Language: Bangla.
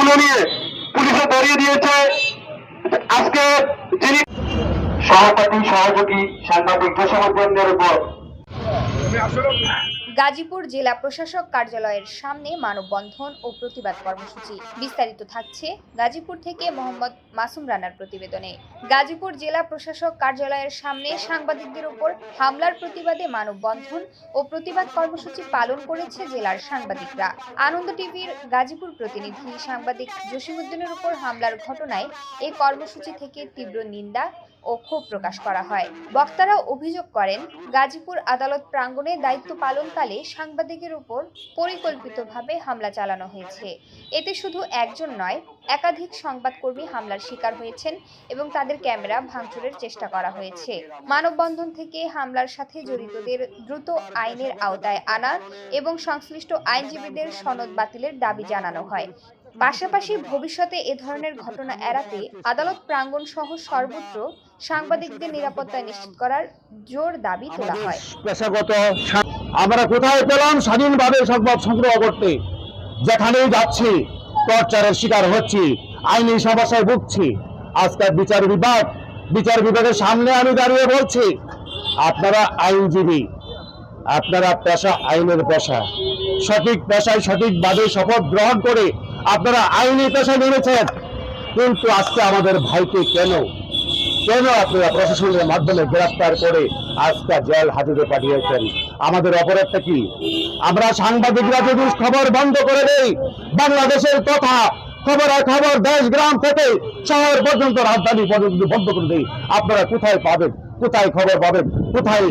এগুলো নিয়ে পুলিশে ধরিয়ে দিয়েছে। আজকে যিনি সহপাঠী সহযোগী সাংবাদিক জসীমউদ্দিনের উপর গাজীপুর জেলা প্রশাসক কার্যালয়ের সামনে মানববন্ধন ও প্রতিবাদ কর্মসূচি। বিস্তারিত থাকছে গাজীপুর থেকে মোহাম্মদ মাসুম রানার প্রতিবেদনে। গাজীপুর জেলা প্রশাসক কার্যালয়ের সামনে সাংবাদিকদের উপর হামলার প্রতিবাদে মানববন্ধন ও প্রতিবাদ কর্মসূচি পালন করেছে জেলার সাংবাদিকরা। আনন্দ টিভির গাজীপুর প্রতিনিধি সাংবাদিক জসীমউদ্দিনের উপর হামলার ঘটনায় এই কর্মসূচি থেকে তীব্র নিন্দা ও ক্ষোভ প্রকাশ করা হয়। বক্তারা অভিযোগ করেন, গাজীপুর আদালত প্রাঙ্গণে দায়িত্ব পালনকালে সাংবাদিকের উপর পরিকল্পিতভাবে হামলা চালানো হয়েছে। এতে শুধু একজন নয়, একাধিক সংবাদকর্মী হামলার শিকার হয়েছেন এবং তাদের ক্যামেরা ভাঙচুরের চেষ্টা করা হয়েছে। মানববন্ধন থেকে হামলার সাথে জড়িতদের দ্রুত আইনের আওতায় আনা এবং সংশ্লিষ্ট আইনজীবীদের সনদ বাতিলের দাবি জানানো হয়। পাশাপাশি ভবিষ্যতে এ ধরনের ঘটনা এড়াতে আদালত প্রাঙ্গণ সহ সর্বত্র সাংবাদিকদের নিরাপত্তা নিশ্চিত করার জোর দাবি তোলা হয়। পেশাগত আমরা কোথায় পেলাম স্বাধীনভাবে সংবাদ সংগ্রহ করতে? যেখানেই যাচ্ছি টর্চারের শিকার হচ্ছি, আইনি সমস্যায় ভুগছি। আজকাল বিচার বিভাগের সামনে আমি দাঁড়িয়ে বলছি, আপনারা আইনজীবী, আপনারা পেশা আইনের পেশা, সঠিক পেশায় সঠিকভাবে শপথ গ্রহণ করে আপনারা আইনি পেশায় নেমেছেন, কিন্তু আজকে আমাদের ভাইকে কেন আপনারা প্রশাসনের মাধ্যমে গ্রেফতার করে আজকে জেল হাজতে পাঠিয়েছেন? আমাদের অপরাধটা কি? আমরা সাংবাদিকরা যদি খবর বন্ধ করে দেই, বাংলাদেশের কথা খবর দেশ গ্রাম থেকে শহর পর্যন্ত রাজধানী পর্যন্ত বন্ধ করে দেই, আপনারা কোথায় পাবেন? কোথায় খবর পাবেন? কোথায়